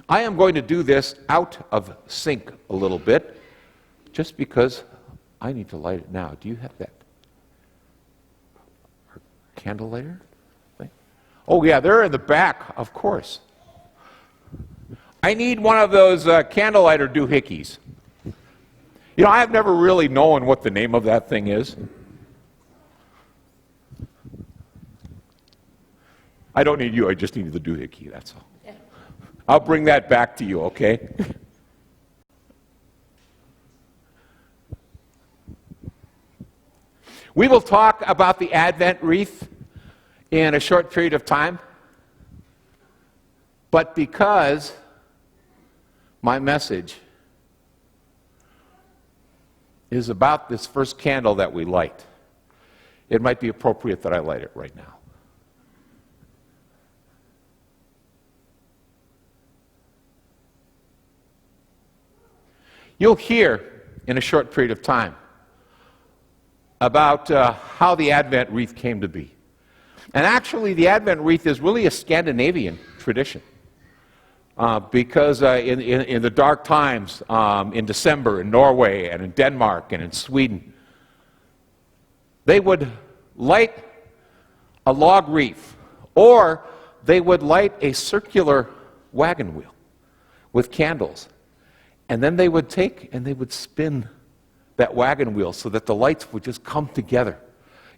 I am going to do this out of sync a little bit, just because I need to light it now. Do you have that candle lighter thing? Oh yeah, they're in the back, of course. I need one of those candle lighter doohickeys. You know, I've never really known what the name of that thing is. I don't need you, I just need the doohickey, that's all. I'll bring that back to you, okay? We will talk about the Advent wreath in a short period of time, but because my message is about this first candle that we light, it might be appropriate that I light it right now. You'll hear in a short period of time about how the Advent wreath came to be. And actually, the Advent wreath is really a Scandinavian tradition. Because in the dark times, in December in Norway and in Denmark and in Sweden, they would light a log wreath, or they would light a circular wagon wheel with candles. And then they would take and they would spin that wagon wheel so that the lights would just come together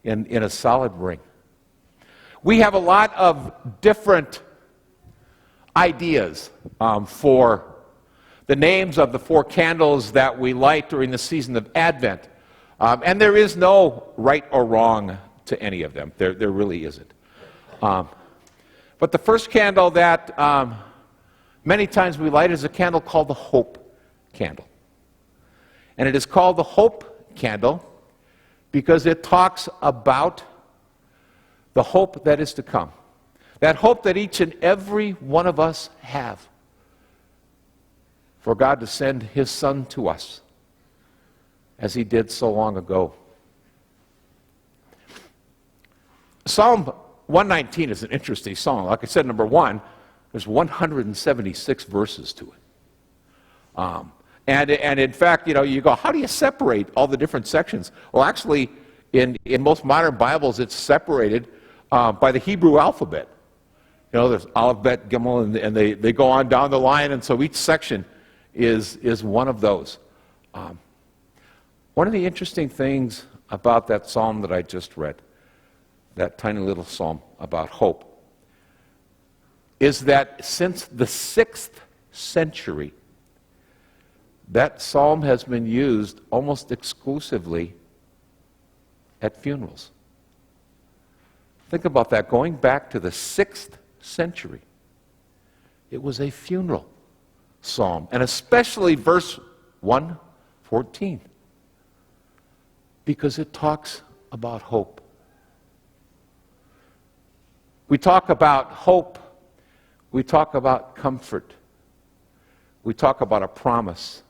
in a solid ring. We have a lot of different ideas for the names of the 4 candles that we light during the season of Advent. And there is no right or wrong to any of them. There really isn't. But the first candle that many times we light is a candle called the Hope Candle. And it is called the Hope Candle because it talks about the hope that is to come. That hope that each and every one of us have for God to send His Son to us as He did so long ago. Psalm 119 is an interesting psalm. Like I said, number 1, there's 176 verses to it. And in fact, you go, how do you separate all the different sections? Well, actually, in most modern Bibles, it's separated by the Hebrew alphabet. There's Aleph, Bet, Gimel, and they go on down the line, and so each section is one of those. One of the interesting things about that psalm that I just read, that tiny little psalm about hope, is that since the 6th century, that psalm has been used almost exclusively at funerals. Think about that. Going back to the 6th century, it was a funeral psalm, and especially verse 114, because it talks about hope. We talk about hope. We talk about comfort. We talk about a promise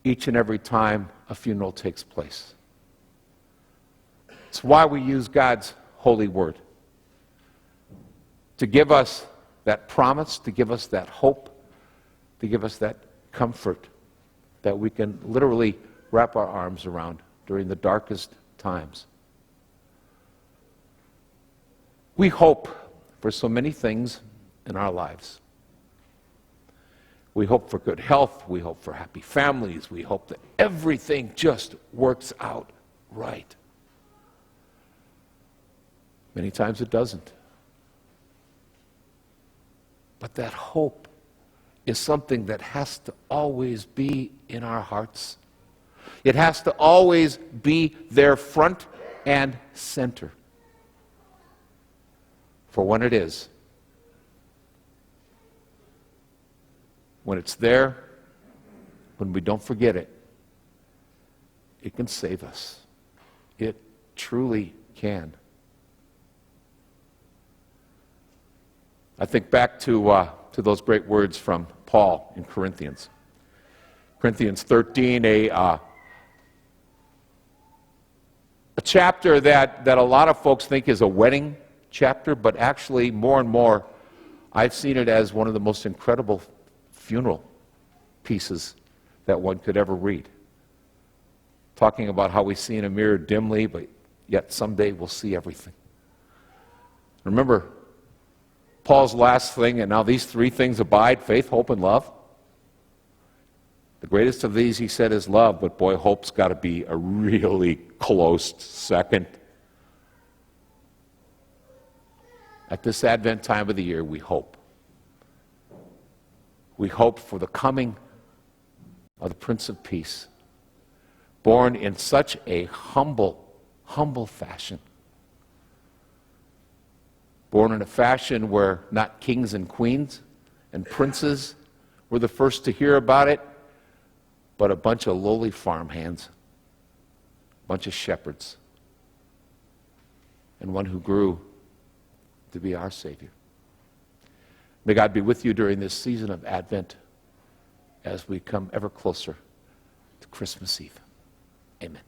each and every time a funeral takes place. It's why we use God's holy word to give us that promise, to give us that hope, to give us that comfort that we can literally wrap our arms around during the darkest times. We hope for so many things in our lives. We hope for good health. We hope for happy families. We hope that everything just works out right. Many times it doesn't. But that hope is something that has to always be in our hearts. It has to always be there front and center. For when it is, when it's there, when we don't forget it, it can save us. It truly can. I think back to those great words from Paul in Corinthians. Corinthians 13, a chapter that a lot of folks think is a wedding chapter, but actually more and more I've seen it as one of the most incredible funeral pieces that one could ever read. Talking about how we see in a mirror dimly, but yet someday we'll see everything. Remember, Paul's last thing, and now these three things abide: faith, hope, and love. The greatest of these, he said, is love, but boy, hope's got to be a really close second. At this Advent time of the year, we hope. We hope for the coming of the Prince of Peace, born in such a humble fashion. Born in a fashion where not kings and queens and princes were the first to hear about it, but a bunch of lowly farmhands, a bunch of shepherds, and one who grew to be our Savior. May God be with you during this season of Advent as we come ever closer to Christmas Eve. Amen.